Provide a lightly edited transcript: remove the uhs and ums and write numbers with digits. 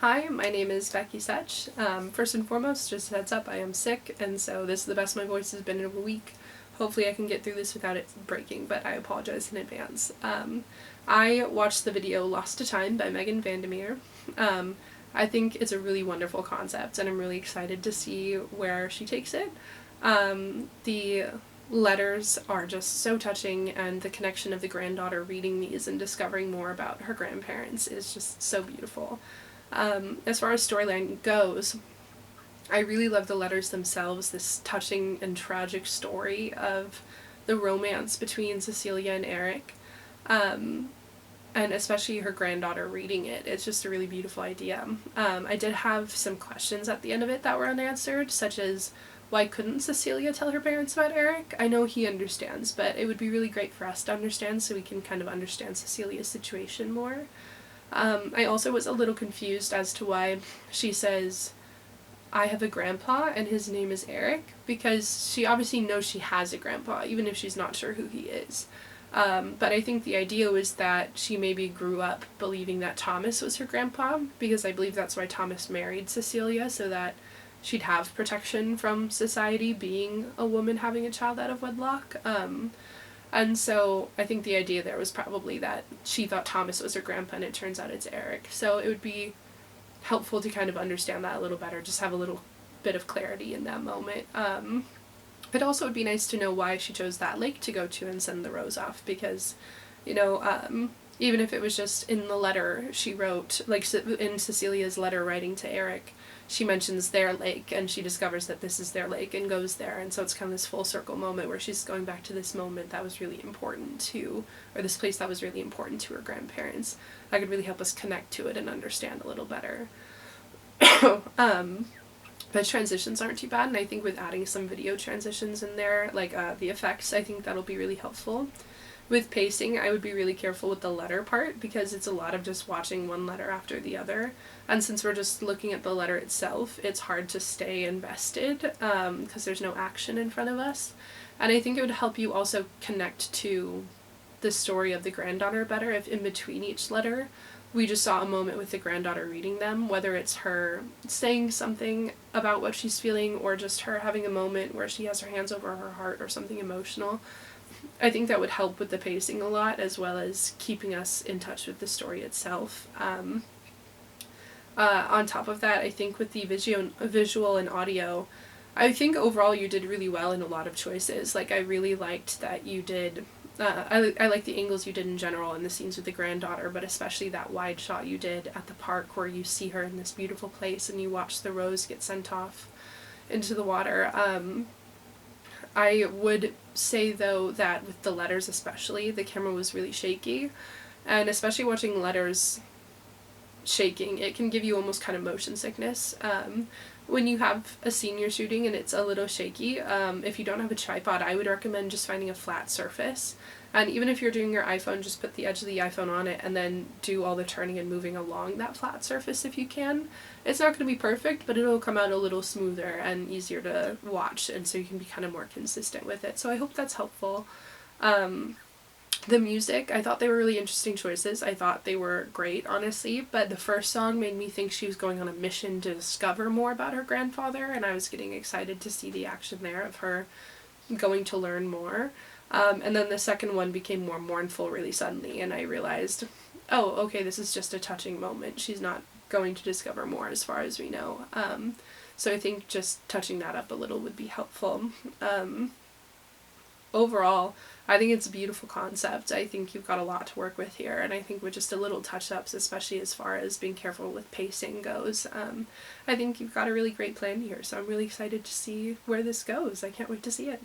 Hi, my name is Becky Setch. First and foremost, just a heads up, I am sick, and so this is the best my voice has been in a week. Hopefully I can get through this without it breaking, but I apologize in advance. I watched the video Lost to Time by Megan Vandermeer. I think it's a really wonderful concept, and I'm really excited to see where she takes it. The letters are just so touching, and the connection of the granddaughter reading these and discovering more about her grandparents is just so beautiful. As far as storyline goes, I really love the letters themselves, this touching and tragic story of the romance between Cecilia and Eric, and especially her granddaughter reading it. It's just a really beautiful idea. I did have some questions at the end of it that were unanswered, such as why couldn't Cecilia tell her parents about Eric? I know he understands, but it would be really great for us to understand so we can kind of understand Cecilia's situation more. I also was a little confused as to why she says, I have a grandpa and his name is Eric, because she obviously knows she has a grandpa, even if she's not sure who he is. But I think the idea was that she maybe grew up believing that Thomas was her grandpa, because I believe that's why Thomas married Cecilia, so that she'd have protection from society being a woman having a child out of wedlock. And so I think the idea there was probably that she thought Thomas was her grandpa and it turns out it's Eric. So it would be helpful to kind of understand that a little better, just have a little bit of clarity in that moment. It also would be nice to know why she chose that lake to go to and send the rose off, because, even if it was just in the letter she wrote, like in Cecilia's letter writing to Eric, she mentions their lake and she discovers that this is their lake and goes there, and so it's kind of this full circle moment where she's going back to this moment that was really important to, or this place that was really important to her grandparents. That could really help us connect to it and understand a little better. But transitions aren't too bad, and I think with adding some video transitions in there, like the effects, I think that'll be really helpful. With pacing, I would be really careful with the letter part, because it's a lot of just watching one letter after the other. And since we're just looking at the letter itself, it's hard to stay invested, because there's no action in front of us. And I think it would help you also connect to the story of the granddaughter better if in between each letter we just saw a moment with the granddaughter reading them, whether it's her saying something about what she's feeling or just her having a moment where she has her hands over her heart or something emotional. I think that would help with the pacing a lot, as well as keeping us in touch with the story itself. On top of that, I think with the visual and audio, I think overall you did really well in a lot of choices. Like, I really liked that you did, I like the angles you did in general and the scenes with the granddaughter, but especially that wide shot you did at the park where you see her in this beautiful place and you watch the rose get sent off into the water. I would say, though, that with the letters especially, the camera was really shaky, and especially watching letters shaking, it can give you almost kind of motion sickness. When you have a scene you're shooting and it's a little shaky, if you don't have a tripod, I would recommend just finding a flat surface. And even if you're doing your iPhone, just put the edge of the iPhone on it and then do all the turning and moving along that flat surface if you can. It's not going to be perfect, but it'll come out a little smoother and easier to watch, and so you can be kind of more consistent with it. So I hope that's helpful. The music, I thought they were really interesting choices. I thought they were great, honestly, but the first song made me think she was going on a mission to discover more about her grandfather, and I was getting excited to see the action there of her going to learn more. And then the second one became more mournful really suddenly, and I realized, oh, okay, this is just a touching moment. She's not going to discover more as far as we know. So I think just touching that up a little would be helpful. Overall, I think it's a beautiful concept. I think you've got a lot to work with here, and I think with just a little touch-ups, especially as far as being careful with pacing goes, I think you've got a really great plan here, so I'm really excited to see where this goes. I can't wait to see it.